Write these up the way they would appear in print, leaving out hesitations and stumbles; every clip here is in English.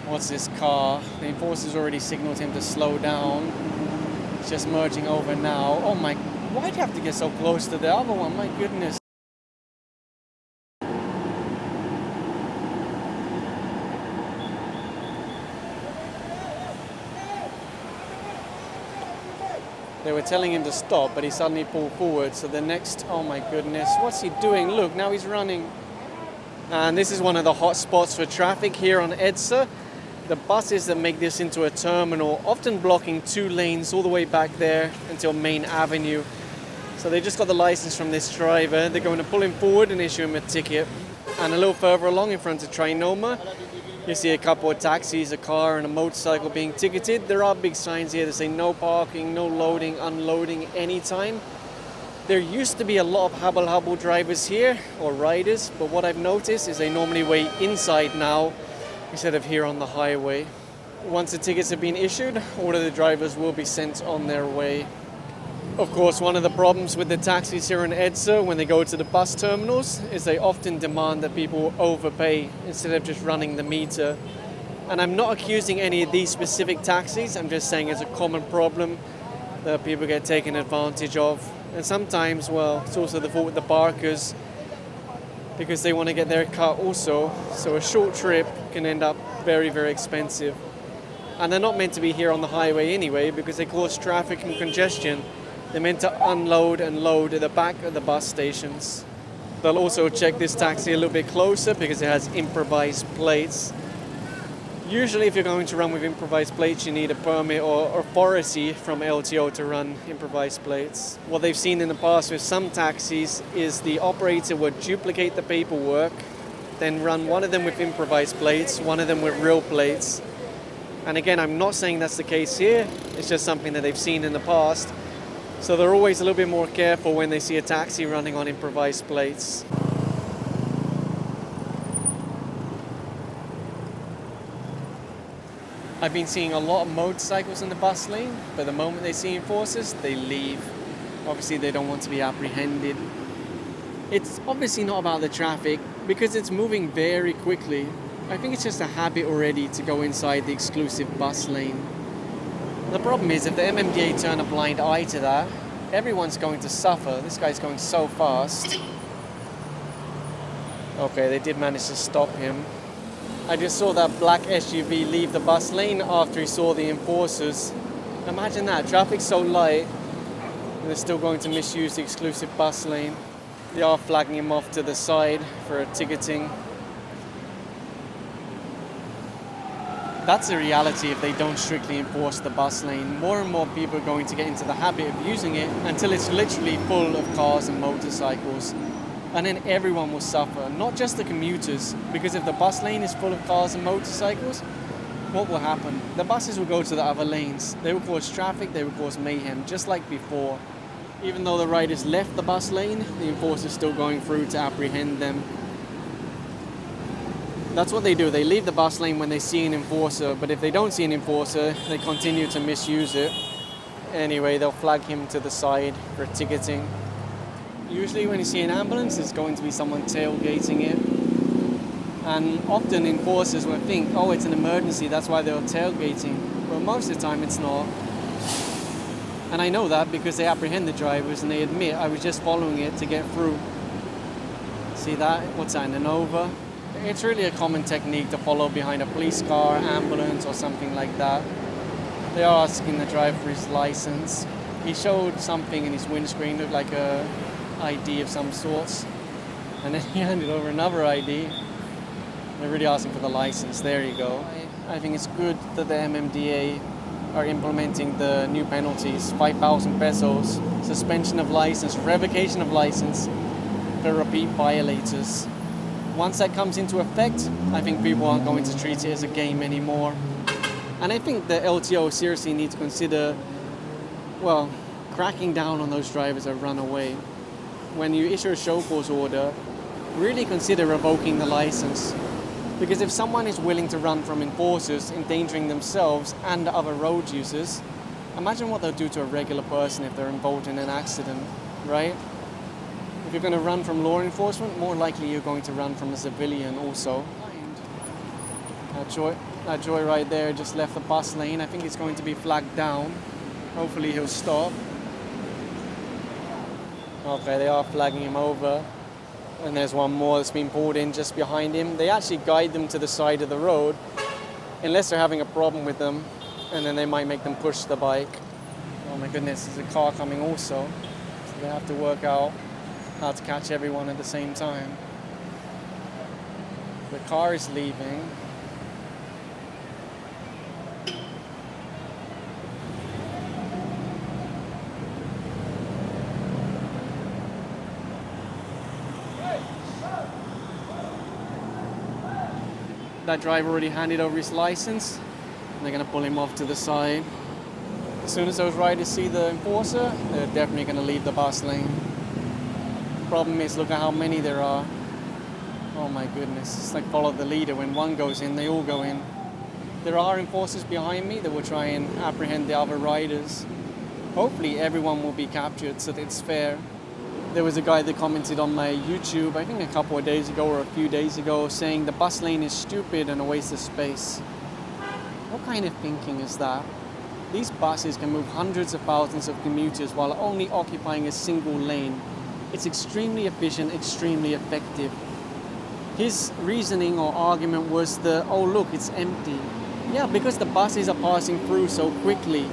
What's this car? The enforcer's already signaled him to slow down. He's just merging over now. Oh my, why'd you have to get so close to the other one? My goodness. They were telling him to stop, but he suddenly pulled forward. So the next, oh my goodness, what's he doing? Look, now he's running. And this is one of the hot spots for traffic here on EDSA. The buses that make this into a terminal often blocking 2 lanes all the way back there until Main Avenue. So they just got the license from this driver. They're going to pull him forward and issue him a ticket. And a little further along in front of Trinoma, you see a couple of taxis, a car and a motorcycle being ticketed. There are big signs here that say no parking, no loading, unloading anytime. There used to be a lot of hubble drivers here, or riders, but what I've noticed is they normally wait inside now instead of here on the highway. Once the tickets have been issued, all of the drivers will be sent on their way. Of course, one of the problems with the taxis here in EDSA when they go to the bus terminals is they often demand that people overpay instead of just running the meter. And I'm not accusing any of these specific taxis, I'm just saying it's a common problem that people get taken advantage of. And sometimes, well, it's also the fault with the barkers because they want to get their cut also. So a short trip can end up very, very expensive. And they're not meant to be here on the highway anyway because they cause traffic and congestion. They're meant to unload and load at the back of the bus stations. They'll also check this taxi a little bit closer because it has improvised plates. Usually if you're going to run with improvised plates, you need a permit or authority from LTO to run improvised plates. What they've seen in the past with some taxis is the operator would duplicate the paperwork, then run one of them with improvised plates, one of them with real plates. And again, I'm not saying that's the case here, it's just something that they've seen in the past. So they're always a little bit more careful when they see a taxi running on improvised plates. I've been seeing a lot of motorcycles in the bus lane, but the moment they see enforcers, they leave. Obviously they don't want to be apprehended. It's obviously not about the traffic because it's moving very quickly. I think it's just a habit already to go inside the exclusive bus lane. The problem is if the MMDA turn a blind eye to that, everyone's going to suffer. This guy's going so fast. Okay, they did manage to stop him. I just saw that black SUV leave the bus lane after he saw the enforcers. Imagine that, traffic's so light and they're still going to misuse the exclusive bus lane. They are flagging him off to the side for ticketing. That's the reality if they don't strictly enforce the bus lane. More and more people are going to get into the habit of using it until it's literally full of cars and motorcycles. And then everyone will suffer, not just the commuters, because if the bus lane is full of cars and motorcycles, what will happen? The buses will go to the other lanes. They will cause traffic, they will cause mayhem, just like before. Even though the riders left the bus lane, the enforcer's still going through to apprehend them. That's what they do. They leave the bus lane when they see an enforcer, but if they don't see an enforcer, they continue to misuse it. Anyway, they'll flag him to the side for ticketing. Usually when you see an ambulance, it's going to be someone tailgating it. And often enforcers will think, oh, it's an emergency, that's why they're tailgating. But most of the time it's not. And I know that because they apprehend the drivers and they admit, I was just following it to get through. See that? What's that, an Innova? It's really a common technique to follow behind a police car, ambulance or something like that. They are asking the driver for his license. He showed something in his windscreen, looked like a ID of some sorts. And then he handed over another ID. They're really asking for the license. There you go. I think it's good that the MMDA are implementing the new penalties. 5,000 pesos, suspension of license, revocation of license for repeat violators. Once that comes into effect, I think people aren't going to treat it as a game anymore. And I think the LTO seriously needs to consider, well, cracking down on those drivers that run away. When you issue a show cause order, really consider revoking the license. Because if someone is willing to run from enforcers, endangering themselves and other road users, imagine what they'll do to a regular person if they're involved in an accident, right? If you're going to run from law enforcement, more likely you're going to run from a civilian also. That joy right there just left the bus lane. I think it's going to be flagged down. Hopefully he'll stop. Okay, they are flagging him over. And there's one more that's been pulled in just behind him. They actually guide them to the side of the road, unless they're having a problem with them, and then they might make them push the bike. Oh my goodness, there's a car coming also. So they have to work out how to catch everyone at the same time. The car is leaving. That driver already handed over his license, and they're going to pull him off to the side. As soon as those riders see the enforcer, they're definitely going to leave the bus lane. Problem is, look at how many there are. Oh my goodness, it's like follow the leader. When one goes in, they all go in. There are enforcers behind me that will try and apprehend the other riders. Hopefully everyone will be captured so that it's fair. There was a guy that commented on my YouTube, I think a couple of days ago or a few days ago, saying the bus lane is stupid and a waste of space. What kind of thinking is that? These buses can move hundreds of thousands of commuters while only occupying a single lane. It's extremely efficient, extremely effective. His reasoning or argument was that, oh look, it's empty. Yeah, because the buses are passing through so quickly.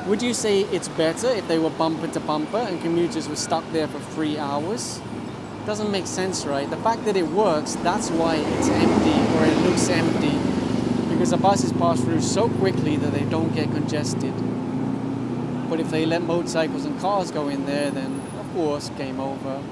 Would you say it's better if they were bumper to bumper and commuters were stuck there for 3 hours? Doesn't make sense, right? The fact that it works, that's why it's empty, or it looks empty. Because the buses pass through so quickly that they don't get congested. But if they let motorcycles and cars go in there, then of course, game over.